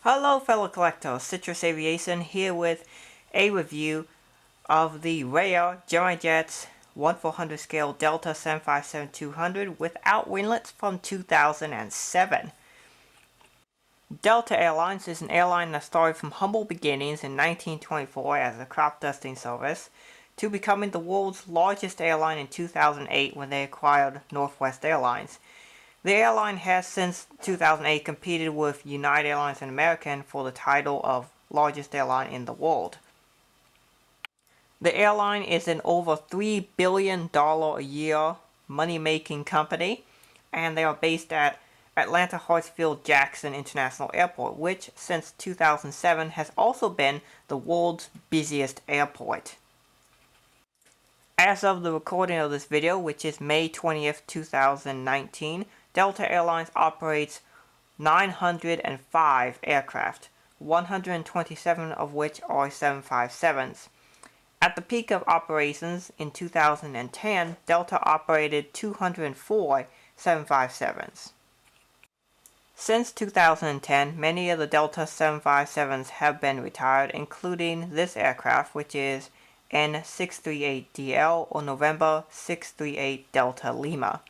Hello fellow collectors, Citrus Aviation here with a review of the rare Gemini Jets 1/400 scale Delta 757-200 without winglets from 2007. Delta Airlines is an airline that started from humble beginnings in 1924 as a crop dusting service to becoming the world's largest airline in 2008 when they acquired Northwest Airlines. The airline has since 2008 competed with United Airlines and American for the title of largest airline in the world. The airline is an over $3 billion a year money-making company, and they are based at Atlanta Hartsfield-Jackson International Airport, which since 2007 has also been the world's busiest airport. As of the recording of this video, which is May 20th, 2019, Delta Airlines operates 905 aircraft, 127 of which are 757s. At the peak of operations in 2010, Delta operated 204 757s. Since 2010, many of the Delta 757s have been retired, including this aircraft, which is N638DL or November 638 Delta Lima.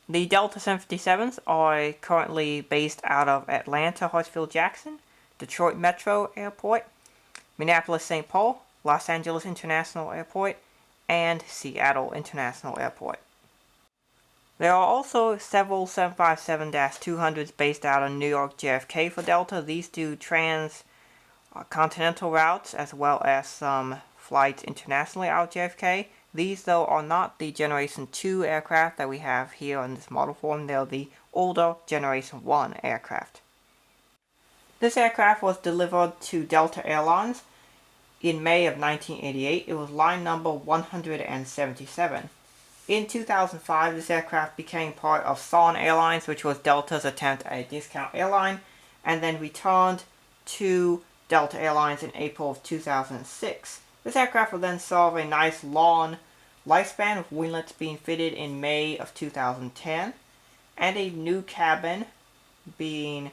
The Delta 757s are currently based out of Atlanta Hartsfield-Jackson, Detroit Metro Airport, Minneapolis-St. Paul, Los Angeles International Airport, and Seattle International Airport. There are also several 757-200s based out of New York JFK for Delta. These do trans-continental routes as well as some flights internationally out of JFK. These, though, are not the Generation 2 aircraft that we have here in this model form. They're the older Generation 1 aircraft. This aircraft was delivered to Delta Airlines in May of 1988. It was line number 177. In 2005, this aircraft became part of Sun Airlines, which was Delta's attempt at a discount airline, and then returned to Delta Airlines in April of 2006. This aircraft will then serve a nice long lifespan, with winglets being fitted in May of 2010, and a new cabin being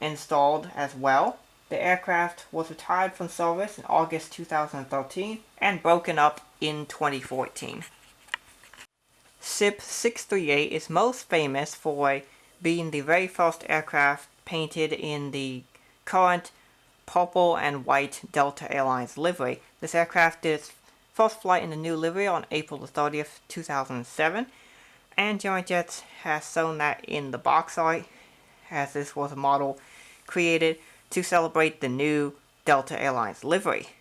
installed as well. The aircraft was retired from service in August 2013 and broken up in 2014. SIP 638 is most famous for being the very first aircraft painted in the current purple and white Delta Airlines livery. This aircraft did its first flight in the new livery on April the 30th, 2007, and Gemini Jets has shown that in the box art, as this was a model created to celebrate the new Delta Airlines livery.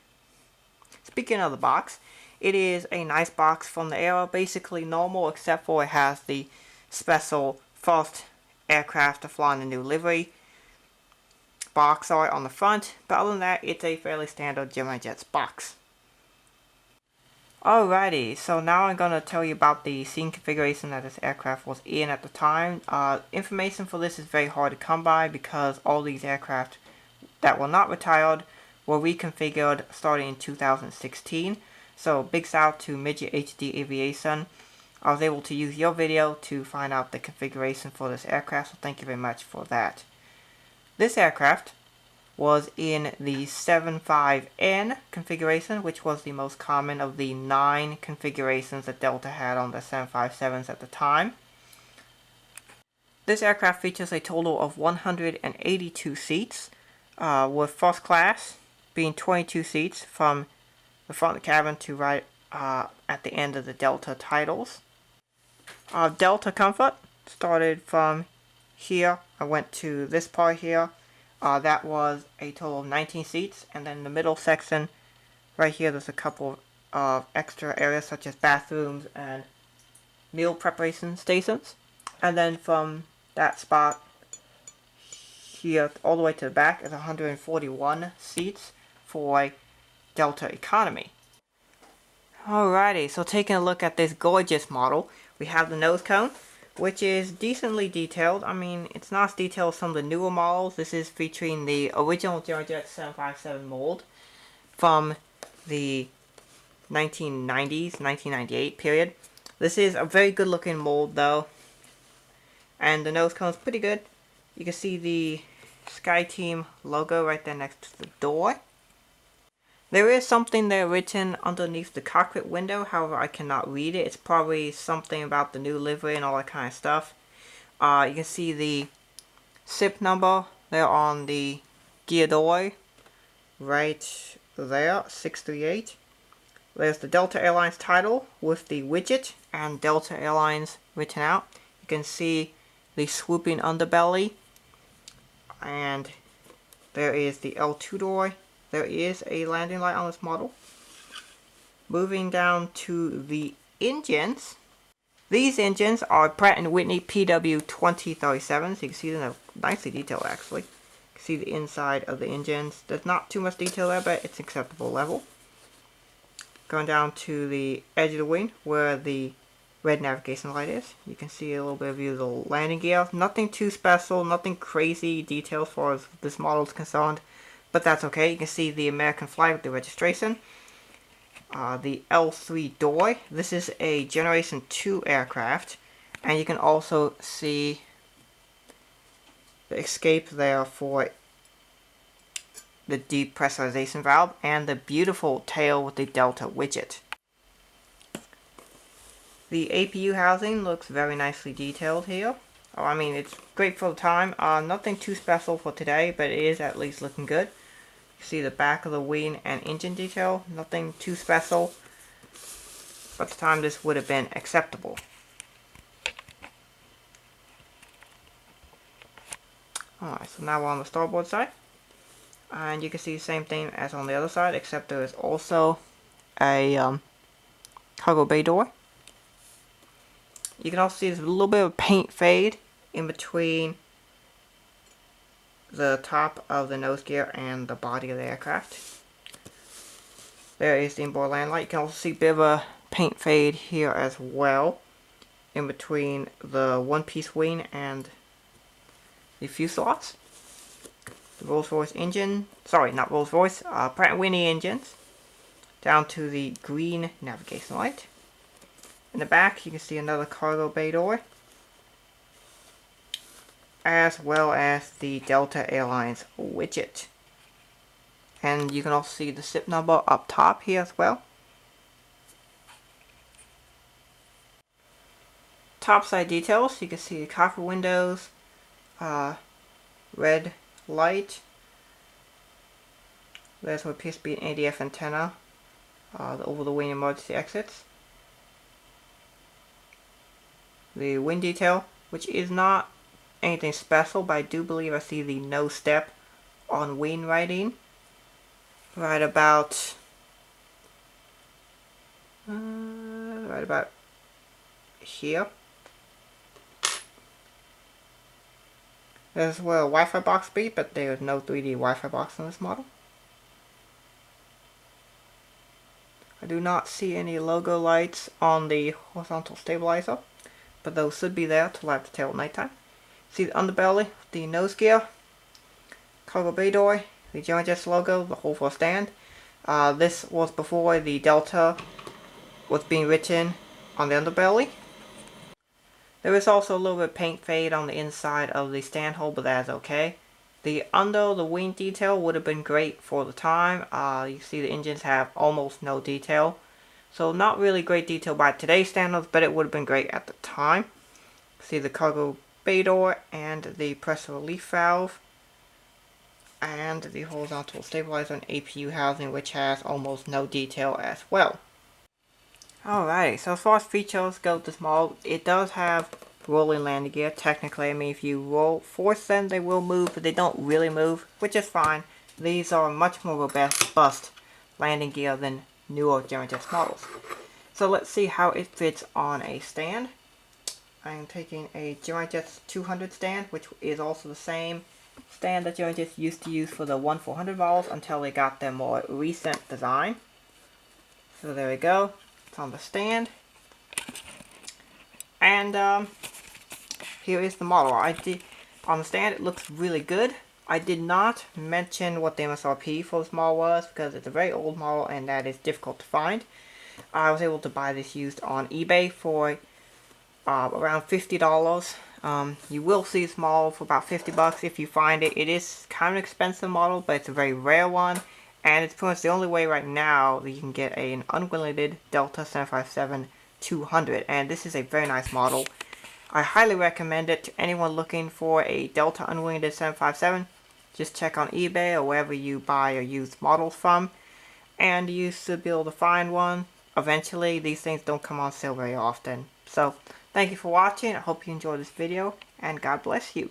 Speaking of the box, it is a nice box from the era, basically normal except for it has the special first aircraft to fly in the new livery box art on the front, but other than that, it's a fairly standard Gemini Jets box. Alrighty, so now I'm going to tell you about the seating configuration that this aircraft was in at the time. Information for this is very hard to come by because all these aircraft that were not retired were reconfigured starting in 2016. So big shout out to Midget HD Aviation. I was able to use your video to find out the configuration for this aircraft, so thank you very much for that. This aircraft was in the 75N configuration, which was the most common of the 9 configurations that Delta had on the 757s at the time. This aircraft features a total of 182 seats, with first class being 22 seats from the front of the cabin to right at the end of the Delta titles. Delta comfort started from here. I went to this part here. That was a total of 19 seats, and then in the middle section right here there's a couple of extra areas such as bathrooms and meal preparation stations. And then from that spot here all the way to the back is 141 seats for Delta Economy. Alrighty, so taking a look at this gorgeous model, we have the nose cone, which is decently detailed. I mean, it's not as detailed as some of the newer models. This is featuring the original Gemini Jets 757 mold from the 1990s, 1998 period. This is a very good looking mold though, and the nose cone is pretty good. You can see the SkyTeam logo right there next to the door. There is something there written underneath the cockpit window, however I cannot read it. It's probably something about the new livery and all that kind of stuff. You can see the SIP number there on the gear door, right there, 638. There's the Delta Airlines title with the widget and Delta Airlines written out. You can see the swooping underbelly, and there is the L2 door. There is a landing light on this model. Moving down to the engines. These engines are Pratt & Whitney PW2037. So you can see them nicely detailed actually. You can see the inside of the engines. There's not too much detail there, but it's acceptable level. Going down to the edge of the wing where the red navigation light is. You can see a little bit of view of the landing gear. Nothing too special, nothing crazy detail as far as this model is concerned. But that's okay. You can see the American flag with the registration. The L3 door. This is a Generation 2 aircraft. And you can also see the escape there for the depressurization valve. And the beautiful tail with the Delta widget. The APU housing looks very nicely detailed here. Oh, I mean, it's great for the time. Nothing too special for today, but it is at least looking good. You see the back of the wing and engine detail. Nothing too special. But at the time, this would have been acceptable. Alright, so now we're on the starboard side. And you can see the same thing as on the other side, except there is also a cargo bay door. You can also see there's a little bit of paint fade in between the top of the nose gear and the body of the aircraft. There is the inboard land light. You can also see a bit of a paint fade here as well in between the one-piece wing and the fuselage. The Rolls-Royce engine, sorry, not Rolls-Royce, Pratt & Whitney engines, down to the green navigation light. In the back, you can see another cargo bay door, as well as the Delta Airlines widget. And you can also see the SIP number up top here as well. Topside details, you can see the cockpit windows, red light. There's what appears to be an ADF antenna, the over-the-wing emergency exits. The wing detail, which is not anything special, but I do believe I see the no step on wing writing right about here. There's well a Wi-Fi box speed, but there is no 3D Wi-Fi box in this model. I do not see any logo lights on the horizontal stabilizer, but those should be there to light the tail at nighttime. See the underbelly, the nose gear, cargo bay door, the Gemini Jets logo, the hole for a stand. This was before the Delta was being written on the underbelly. There is also a little bit of paint fade on the inside of the stand hole, but that is okay. The wing detail would have been great for the time. You see the engines have almost no detail. So not really great detail by today's standards, but it would have been great at the time. See the cargo bay door and the pressure relief valve. And the horizontal stabilizer and APU housing, which has almost no detail as well. Alrighty, so as far as features go with this model, it does have rolling landing gear. Technically, I mean, if you force them, they will move, but they don't really move, which is fine. These are much more robust landing gear than newer Gemini Jets models. So let's see how it fits on a stand. I'm taking a Gemini Jets 200 stand, which is also the same stand that Gemini Jets used to use for the 1-400 models until they got their more recent design. So there we go. It's on the stand. And here is the model. On the stand, it looks really good. I did not mention what the MSRP for this model was because it's a very old model and that is difficult to find. I was able to buy this used on eBay for around $50 You will see this model for about 50 bucks if you find it. It is kind of an expensive model, but it's a very rare one. And it's pretty much the only way right now that you can get an unlimited Delta 757-200. And this is a very nice model. I highly recommend it to anyone looking for a Delta Unwinged 757. Just check on eBay or wherever you buy or use models from, and you should be able to find one. Eventually, these things don't come on sale very often. So, thank you for watching. I hope you enjoyed this video, and God bless you.